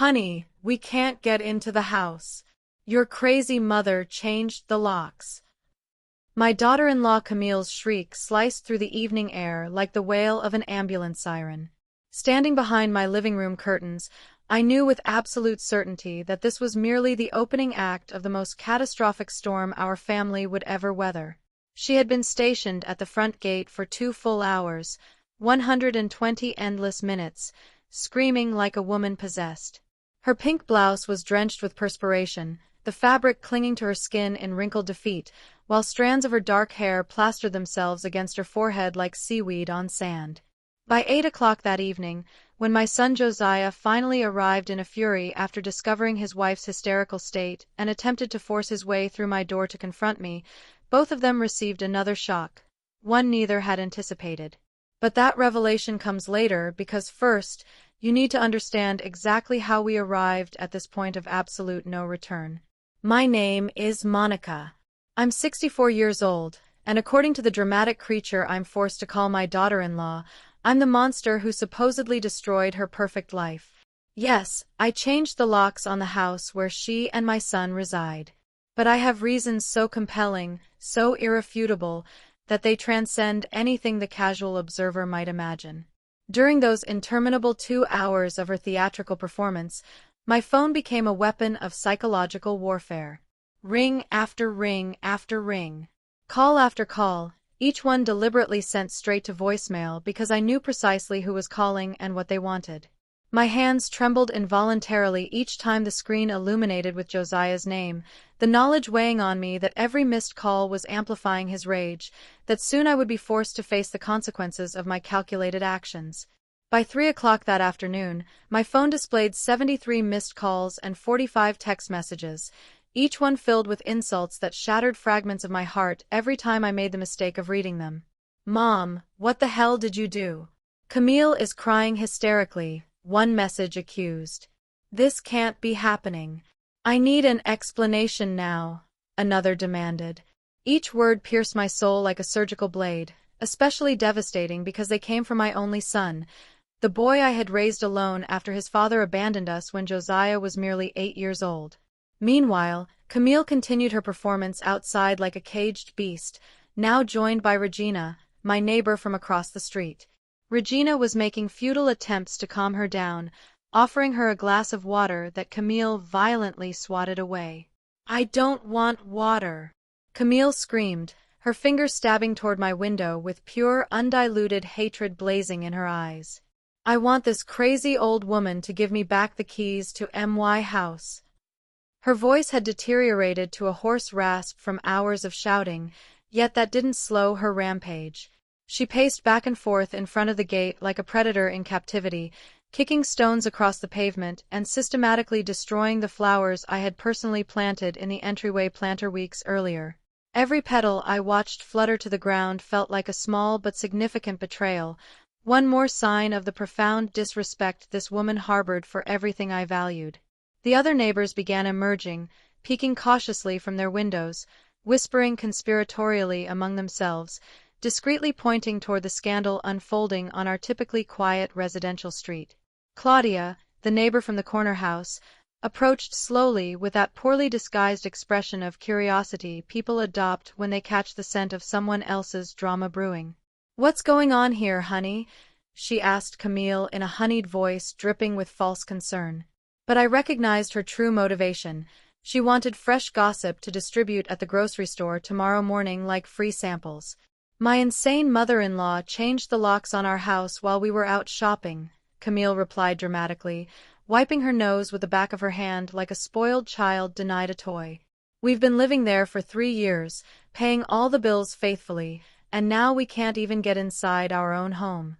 Honey, we can't get into the house. Your crazy mother changed the locks. My daughter-in-law Camille's shriek sliced through the evening air like the wail of an ambulance siren. Standing behind my living room curtains, I knew with absolute certainty that this was merely the opening act of the most catastrophic storm our family would ever weather. She had been stationed at the front gate for 2 full hours, 120 endless minutes, screaming like a woman possessed. Her pink blouse was drenched with perspiration, the fabric clinging to her skin in wrinkled defeat, while strands of her dark hair plastered themselves against her forehead like seaweed on sand. By 8 o'clock that evening, when my son Josiah finally arrived in a fury after discovering his wife's hysterical state and attempted to force his way through my door to confront me, both of them received another shock, one neither had anticipated. But that revelation comes later because first, you need to understand exactly how we arrived at this point of absolute no return. My name is Monica. I'm 64 years old, and according to the dramatic creature I'm forced to call my daughter-in-law, I'm the monster who supposedly destroyed her perfect life. Yes, I changed the locks on the house where she and my son reside. But I have reasons so compelling, so irrefutable, that they transcend anything the casual observer might imagine. During those interminable 2 hours of her theatrical performance, my phone became a weapon of psychological warfare. Ring after ring after ring. Call after call, each one deliberately sent straight to voicemail because I knew precisely who was calling and what they wanted. My hands trembled involuntarily each time the screen illuminated with Josiah's name, the knowledge weighing on me that every missed call was amplifying his rage, that soon I would be forced to face the consequences of my calculated actions. By 3 o'clock that afternoon, my phone displayed 73 missed calls and 45 text messages, each one filled with insults that shattered fragments of my heart every time I made the mistake of reading them. Mom, what the hell did you do? Camille is crying hysterically, one message accused. This can't be happening. I need an explanation now, another demanded. Each word pierced my soul like a surgical blade, especially devastating because they came from my only son, the boy I had raised alone after his father abandoned us when Josiah was merely 8 years old. Meanwhile, Camille continued her performance outside like a caged beast, now joined by Regina, my neighbor from across the street. Regina was making futile attempts to calm her down, offering her a glass of water that Camille violently swatted away. I don't want water, Camille screamed, her fingers stabbing toward my window with pure, undiluted hatred blazing in her eyes. I want this crazy old woman to give me back the keys to my house. Her voice had deteriorated to a hoarse rasp from hours of shouting, yet that didn't slow her rampage. She paced back and forth in front of the gate like a predator in captivity, kicking stones across the pavement and systematically destroying the flowers I had personally planted in the entryway planter weeks earlier. Every petal I watched flutter to the ground felt like a small but significant betrayal, one more sign of the profound disrespect this woman harbored for everything I valued. The other neighbors began emerging, peeking cautiously from their windows, whispering conspiratorially among themselves, discreetly pointing toward the scandal unfolding on our typically quiet residential street. Claudia, the neighbor from the corner house, approached slowly with that poorly disguised expression of curiosity people adopt when they catch the scent of someone else's drama brewing. "What's going on here, honey?" she asked Camille in a honeyed voice dripping with false concern. But I recognized her true motivation. She wanted fresh gossip to distribute at the grocery store tomorrow morning like free samples. My insane mother-in-law changed the locks on our house while we were out shopping, Camille replied dramatically, wiping her nose with the back of her hand like a spoiled child denied a toy. We've been living there for 3 years, paying all the bills faithfully, and now we can't even get inside our own home.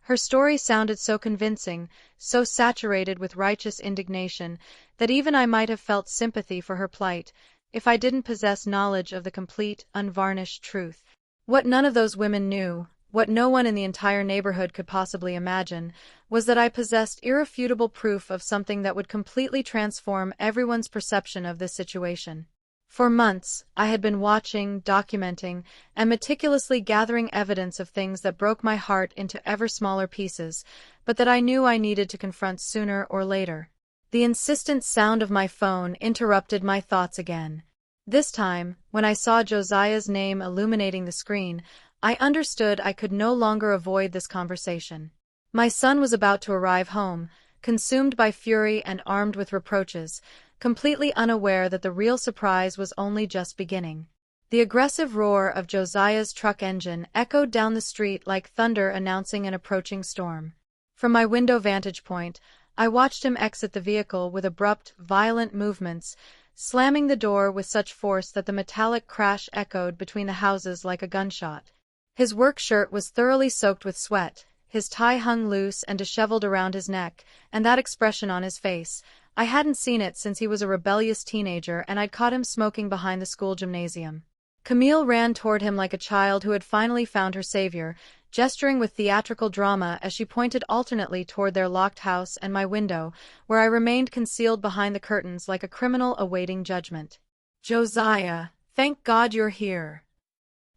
Her story sounded so convincing, so saturated with righteous indignation, that even I might have felt sympathy for her plight, if I didn't possess knowledge of the complete, unvarnished truth. What none of those women knew, what no one in the entire neighborhood could possibly imagine, was that I possessed irrefutable proof of something that would completely transform everyone's perception of this situation. For months, I had been watching, documenting, and meticulously gathering evidence of things that broke my heart into ever smaller pieces, but that I knew I needed to confront sooner or later. The insistent sound of my phone interrupted my thoughts again. This time, when I saw Josiah's name illuminating the screen, I understood I could no longer avoid this conversation. My son was about to arrive home, consumed by fury and armed with reproaches, completely unaware that the real surprise was only just beginning. The aggressive roar of Josiah's truck engine echoed down the street like thunder announcing an approaching storm. From my window vantage point, I watched him exit the vehicle with abrupt, violent movements, slamming the door with such force that the metallic crash echoed between the houses like a gunshot. His work shirt was thoroughly soaked with sweat, his tie hung loose and disheveled around his neck, and that expression on his face, I hadn't seen it since he was a rebellious teenager and I'd caught him smoking behind the school gymnasium. Camille ran toward him like a child who had finally found her savior, gesturing with theatrical drama as she pointed alternately toward their locked house and my window, where I remained concealed behind the curtains like a criminal awaiting judgment. "Josiah, thank God you're here!"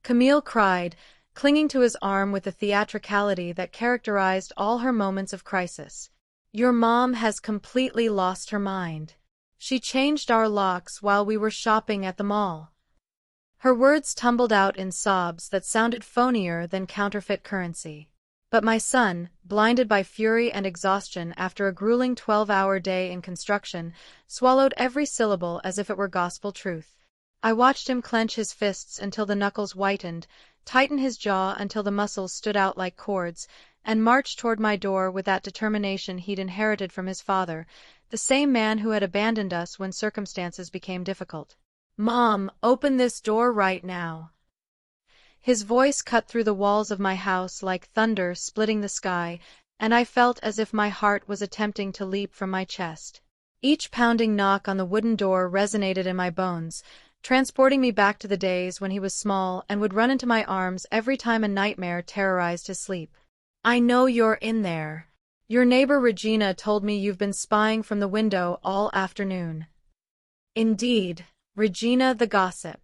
Camille cried, clinging to his arm with the theatricality that characterized all her moments of crisis. "Your mom has completely lost her mind. She changed our locks while we were shopping at the mall." Her words tumbled out in sobs that sounded phonier than counterfeit currency. But my son, blinded by fury and exhaustion after a grueling 12-hour day in construction, swallowed every syllable as if it were gospel truth. I watched him clench his fists until the knuckles whitened, tighten his jaw until the muscles stood out like cords, and march toward my door with that determination he'd inherited from his father, the same man who had abandoned us when circumstances became difficult. "Mom, open this door right now." His voice cut through the walls of my house like thunder splitting the sky, and I felt as if my heart was attempting to leap from my chest. Each pounding knock on the wooden door resonated in my bones, transporting me back to the days when he was small and would run into my arms every time a nightmare terrorized his sleep. "I know you're in there. Your neighbor Regina told me you've been spying from the window all afternoon." Indeed. Regina the gossip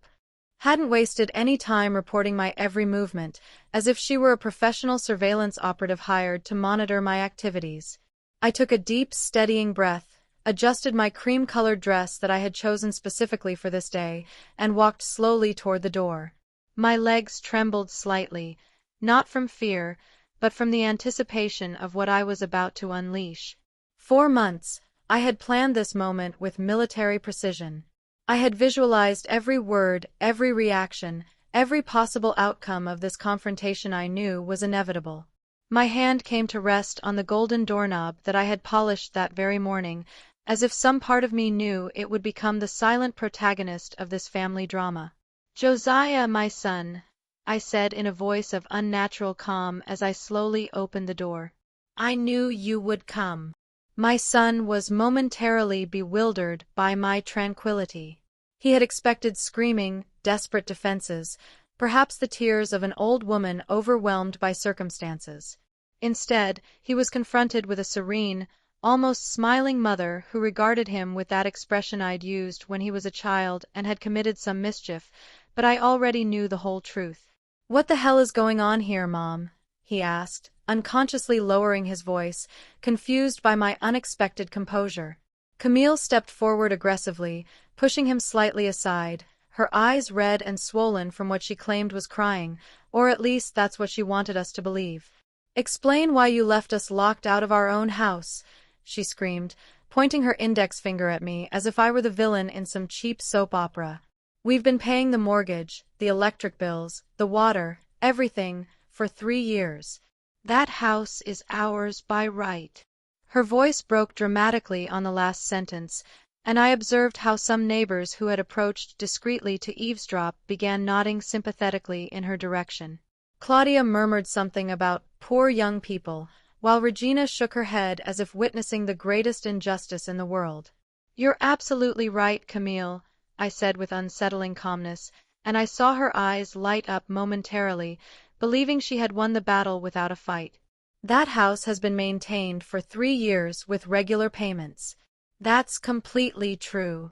hadn't wasted any time reporting my every movement, as if she were a professional surveillance operative hired to monitor my activities. I took a deep, steadying breath, adjusted my cream-colored dress that I had chosen specifically for this day, and walked slowly toward the door. My legs trembled slightly, not from fear, but from the anticipation of what I was about to unleash. 4 months, I had planned this moment with military precision. I had visualized every word, every reaction, every possible outcome of this confrontation I knew was inevitable. My hand came to rest on the golden doorknob that I had polished that very morning, as if some part of me knew it would become the silent protagonist of this family drama. "Josiah, my son," I said in a voice of unnatural calm as I slowly opened the door. "I knew you would come." My son was momentarily bewildered by my tranquility. He had expected screaming, desperate defenses, perhaps the tears of an old woman overwhelmed by circumstances. Instead, he was confronted with a serene, almost smiling mother who regarded him with that expression I'd used when he was a child and had committed some mischief, but I already knew the whole truth. "What the hell is going on here, Mom?" he asked, unconsciously lowering his voice, confused by my unexpected composure. Camille stepped forward aggressively, pushing him slightly aside, her eyes red and swollen from what she claimed was crying, or at least that's what she wanted us to believe. "Explain why you left us locked out of our own house," she screamed, pointing her index finger at me as if I were the villain in some cheap soap opera. "We've been paying the mortgage, the electric bills, the water, everything, for 3 years. That house is ours by right." Her voice broke dramatically on the last sentence, and I observed how some neighbors who had approached discreetly to eavesdrop began nodding sympathetically in her direction. Claudia murmured something about poor young people, while Regina shook her head as if witnessing the greatest injustice in the world. "You're absolutely right, Camille," I said with unsettling calmness, and I saw her eyes light up momentarily, believing she had won the battle without a fight. "That house has been maintained for 3 years with regular payments." "That's completely true.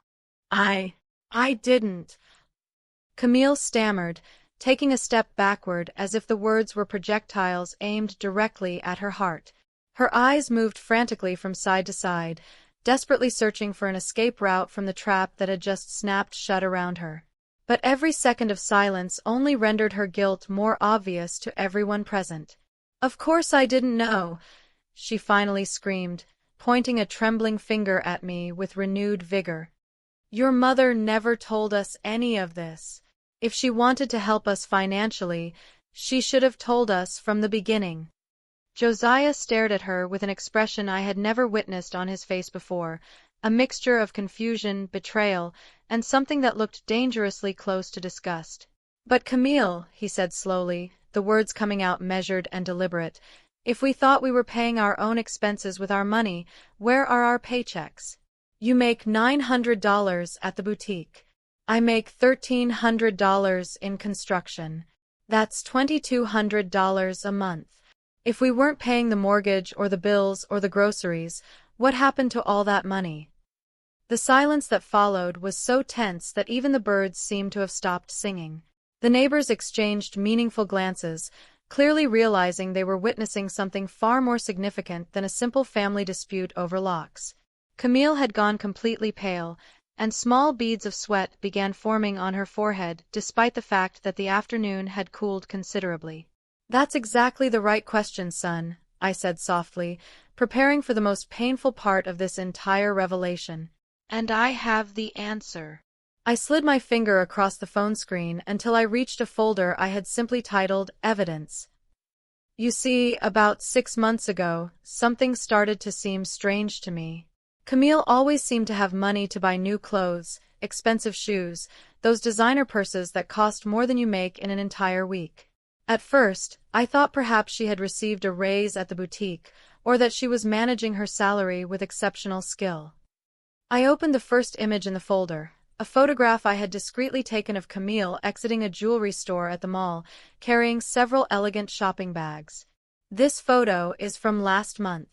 I didn't." Camille stammered, taking a step backward as if the words were projectiles aimed directly at her heart. Her eyes moved frantically from side to side, desperately searching for an escape route from the trap that had just snapped shut around her. But every second of silence only rendered her guilt more obvious to everyone present. "Of course I didn't know," she finally screamed, pointing a trembling finger at me with renewed vigor. "Your mother never told us any of this. If she wanted to help us financially, she should have told us from the beginning." Josiah stared at her with an expression I had never witnessed on his face before, a mixture of confusion, betrayal, and something that looked dangerously close to disgust. "But Camille," he said slowly, the words coming out measured and deliberate, "if we thought we were paying our own expenses with our money, where are our paychecks? You make $900 at the boutique. I make $1,300 in construction. That's $2,200 a month. If we weren't paying the mortgage or the bills or the groceries, what happened to all that money?" The silence that followed was so tense that even the birds seemed to have stopped singing. The neighbors exchanged meaningful glances, clearly realizing they were witnessing something far more significant than a simple family dispute over locks. Camille had gone completely pale, and small beads of sweat began forming on her forehead despite the fact that the afternoon had cooled considerably. "That's exactly the right question, son," I said softly, preparing for the most painful part of this entire revelation. "And I have the answer." I slid my finger across the phone screen until I reached a folder I had simply titled Evidence. "You see, about 6 months ago, something started to seem strange to me. Camille always seemed to have money to buy new clothes, expensive shoes, those designer purses that cost more than you make in an entire week. At first, I thought perhaps she had received a raise at the boutique, or that she was managing her salary with exceptional skill. I opened the first image in the folder, a photograph I had discreetly taken of Camille exiting a jewelry store at the mall, carrying several elegant shopping bags. This photo is from last month.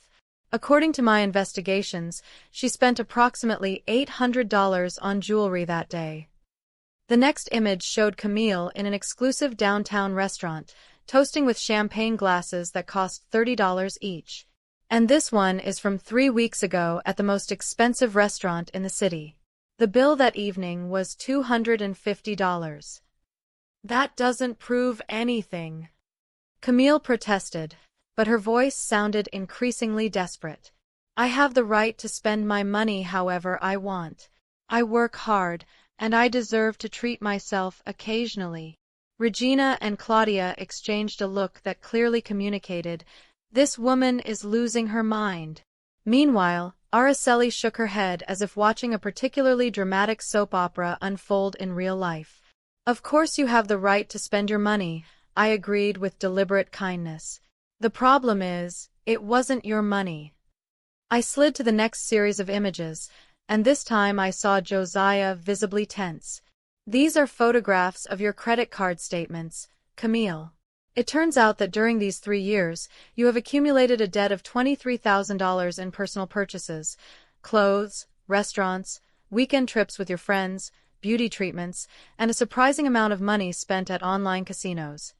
According to my investigations, she spent approximately $800 on jewelry that day. The next image showed Camille in an exclusive downtown restaurant, toasting with champagne glasses that cost $30 each. And this one is from 3 weeks ago at the most expensive restaurant in the city. The bill that evening was $250. "That doesn't prove anything," Camille protested, but her voice sounded increasingly desperate. "I have the right to spend my money however I want. I work hard, and I deserve to treat myself occasionally." Regina and Claudia exchanged a look that clearly communicated, "This woman is losing her mind." Meanwhile, Araceli shook her head as if watching a particularly dramatic soap opera unfold in real life. "Of course you have the right to spend your money," I agreed with deliberate kindness. "The problem is, it wasn't your money." I slid to the next series of images, and this time I saw Josiah visibly tense. "These are photographs of your credit card statements, Camille. It turns out that during these 3 years, you have accumulated a debt of $23,000 in personal purchases, clothes, restaurants, weekend trips with your friends, beauty treatments, and a surprising amount of money spent at online casinos."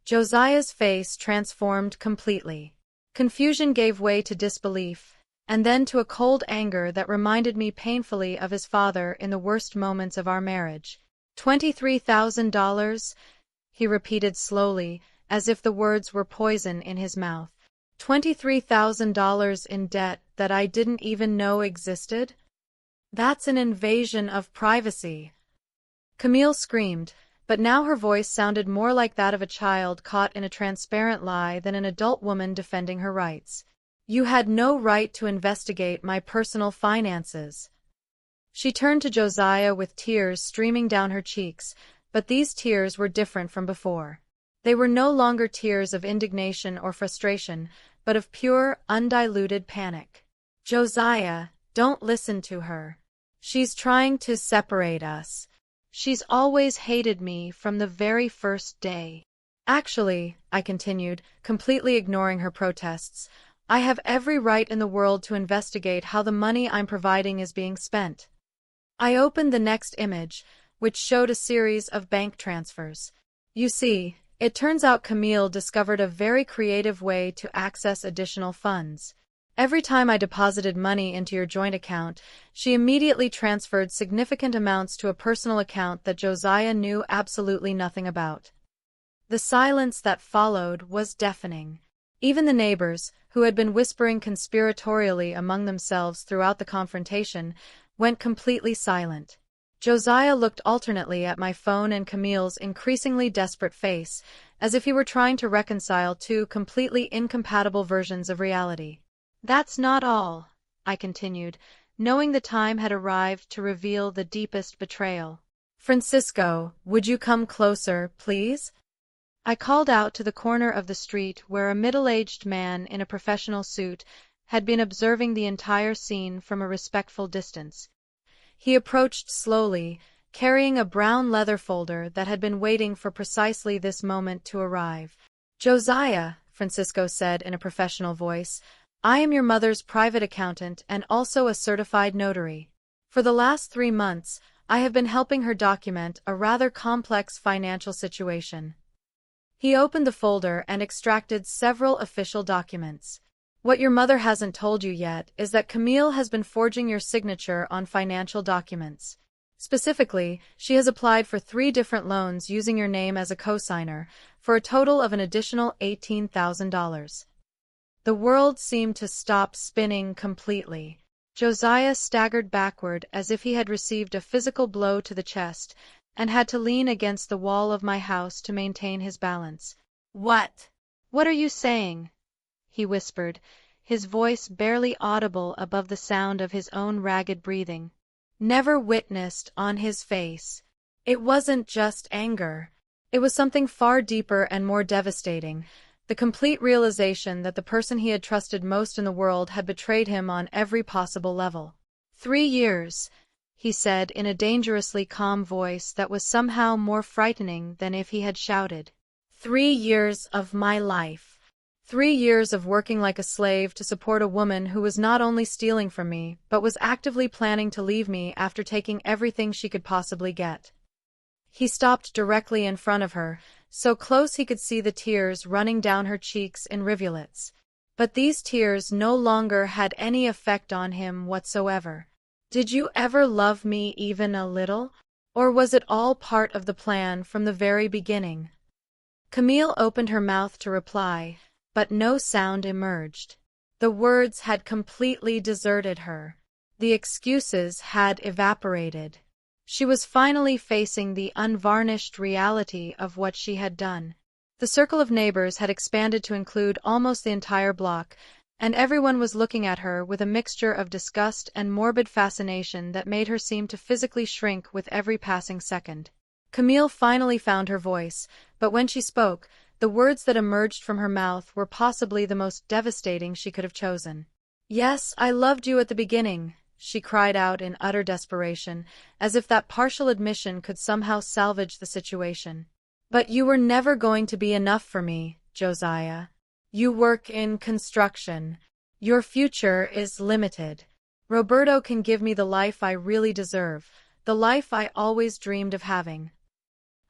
Josiah's face transformed completely. Confusion gave way to disbelief, and then to a cold anger that reminded me painfully of his father in the worst moments of our marriage. $23,000? He repeated slowly, as if the words were poison in his mouth. $23,000 in debt that I didn't even know existed? That's an invasion of privacy. Camille screamed, but now her voice sounded more like that of a child caught in a transparent lie than an adult woman defending her rights. "You had no right to investigate my personal finances." She turned to Josiah with tears streaming down her cheeks, but these tears were different from before. They were no longer tears of indignation or frustration, but of pure, undiluted panic. "Josiah, don't listen to her. She's trying to separate us. She's always hated me from the very first day." "Actually," I continued, completely ignoring her protests, "I have every right in the world to investigate how the money I'm providing is being spent." I opened the next image, which showed a series of bank transfers. You see, it turns out Camille discovered a very creative way to access additional funds. Every time I deposited money into your joint account, she immediately transferred significant amounts to a personal account that Josiah knew absolutely nothing about. The silence that followed was deafening. Even the neighbors, who had been whispering conspiratorially among themselves throughout the confrontation, went completely silent. Josiah looked alternately at my phone and Camille's increasingly desperate face, as if he were trying to reconcile two completely incompatible versions of reality. "That's not all," I continued, knowing the time had arrived to reveal the deepest betrayal. "Francisco, would you come closer, please?" I called out to the corner of the street where a middle-aged man in a professional suit had been observing the entire scene from a respectful distance. He approached slowly, carrying a brown leather folder that had been waiting for precisely this moment to arrive. "Josiah," Francisco said in a professional voice, "I am your mother's private accountant and also a certified notary. For the last 3 months, I have been helping her document a rather complex financial situation." He opened the folder and extracted several official documents. "What your mother hasn't told you yet is that Camille has been forging your signature on financial documents. Specifically, she has applied for 3 different loans using your name as a cosigner, for a total of an additional $18,000. The world seemed to stop spinning completely. Josiah staggered backward as if he had received a physical blow to the chest, and had to lean against the wall of my house to maintain his balance. "What? What are you saying?" he whispered, his voice barely audible above the sound of his own ragged breathing. Never witnessed on his face. It wasn't just anger. It was something far deeper and more devastating, the complete realization that the person he had trusted most in the world had betrayed him on every possible level. 3 years, he said in a dangerously calm voice that was somehow more frightening than if he had shouted. 3 years of my life. 3 years of working like a slave to support a woman who was not only stealing from me, but was actively planning to leave me after taking everything she could possibly get. He stopped directly in front of her, so close he could see the tears running down her cheeks in rivulets. But these tears no longer had any effect on him whatsoever. "Did you ever love me even a little? Or was it all part of the plan from the very beginning?" Camille opened her mouth to reply, but no sound emerged. The words had completely deserted her. The excuses had evaporated. She was finally facing the unvarnished reality of what she had done. The circle of neighbors had expanded to include almost the entire block, and everyone was looking at her with a mixture of disgust and morbid fascination that made her seem to physically shrink with every passing second. Camille finally found her voice, but when she spoke, the words that emerged from her mouth were possibly the most devastating she could have chosen. "Yes, I loved you at the beginning," she cried out in utter desperation, as if that partial admission could somehow salvage the situation. "But you were never going to be enough for me, Josiah. You work in construction. Your future is limited. Roberto can give me the life I really deserve, the life I always dreamed of having."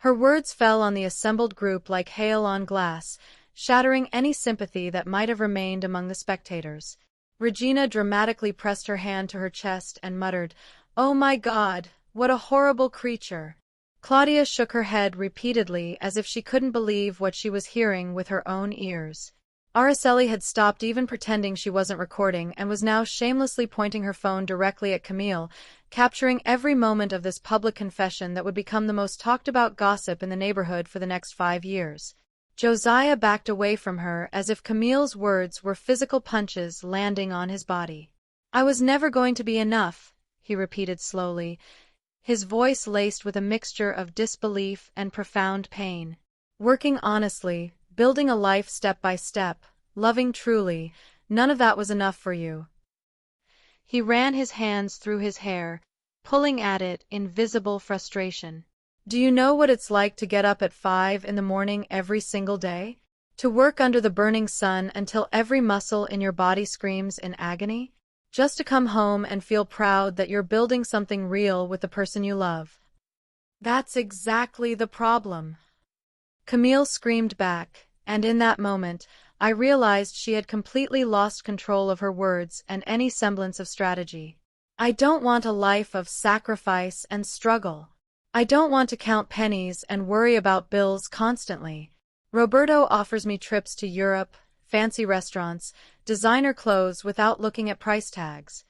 Her words fell on the assembled group like hail on glass, shattering any sympathy that might have remained among the spectators. Regina dramatically pressed her hand to her chest and muttered, "Oh my God, what a horrible creature." Claudia shook her head repeatedly as if she couldn't believe what she was hearing with her own ears. Araceli had stopped even pretending she wasn't recording and was now shamelessly pointing her phone directly at Camille, capturing every moment of this public confession that would become the most talked-about gossip in the neighborhood for the next 5 years. Josiah backed away from her as if Camille's words were physical punches landing on his body. "I was never going to be enough," he repeated slowly, his voice laced with a mixture of disbelief and profound pain. "Working honestly, building a life step by step, loving truly, none of that was enough for you." He ran his hands through his hair, pulling at it in visible frustration. "Do you know what it's like to get up at 5 in the morning every single day? To work under the burning sun until every muscle in your body screams in agony? Just to come home and feel proud that you're building something real with the person you love?" "That's exactly the problem," Camille screamed back, and in that moment, I realized she had completely lost control of her words and any semblance of strategy. I don't want a life of sacrifice and struggle. I don't want to count pennies and worry about bills constantly. Roberto offers me trips to Europe, fancy restaurants, designer clothes without looking at price tags.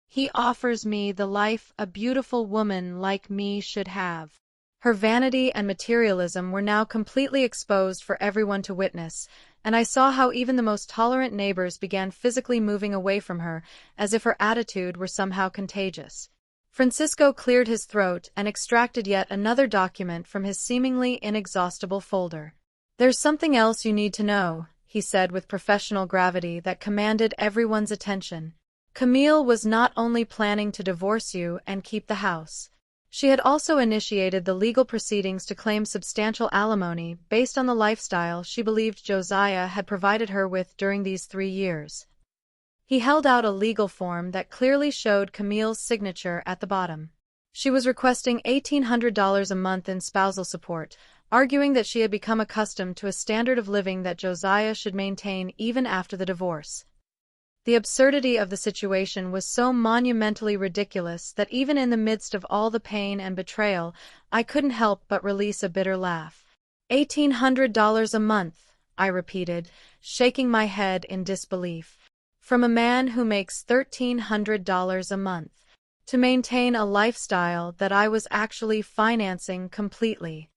He offers me the life a beautiful woman like me should have. Her vanity and materialism were now completely exposed for everyone to witness, and I saw how even the most tolerant neighbors began physically moving away from her, as if her attitude were somehow contagious. Francisco cleared his throat and extracted yet another document from his seemingly inexhaustible folder. "There's something else you need to know," he said with professional gravity that commanded everyone's attention. "Camille was not only planning to divorce you and keep the house. She had also initiated the legal proceedings to claim substantial alimony based on the lifestyle she believed Josiah had provided her with during these 3 years." He held out a legal form that clearly showed Camille's signature at the bottom. She was requesting $1,800 a month in spousal support, arguing that she had become accustomed to a standard of living that Josiah should maintain even after the divorce. The absurdity of the situation was so monumentally ridiculous that even in the midst of all the pain and betrayal, I couldn't help but release a bitter laugh. $1,800 a month, I repeated, shaking my head in disbelief. From a man who makes $1,300 a month, to maintain a lifestyle that I was actually financing completely.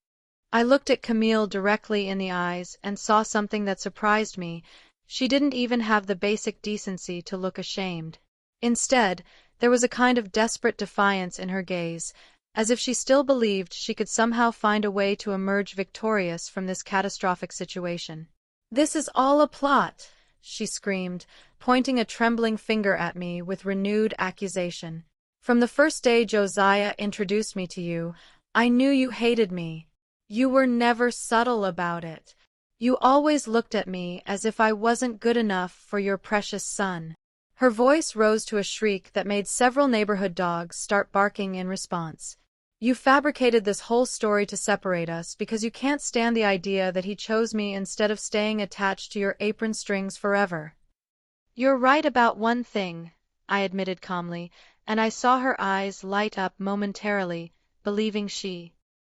I looked at Camille directly in the eyes and saw something that surprised me. She didn't even have the basic decency to look ashamed. Instead, there was a kind of desperate defiance in her gaze, as if she still believed she could somehow find a way to emerge victorious from this catastrophic situation. "This is all a plot," she screamed, pointing a trembling finger at me with renewed accusation. "From the first day Josiah introduced me to you, I knew you hated me. You were never subtle about it. You always looked at me as if I wasn't good enough for your precious son." Her voice rose to a shriek that made several neighborhood dogs start barking in response. "You fabricated this whole story to separate us because you can't stand the idea that he chose me instead of staying attached to your apron strings forever." "You're right about one thing," I admitted calmly, and I saw her eyes light up momentarily, believing she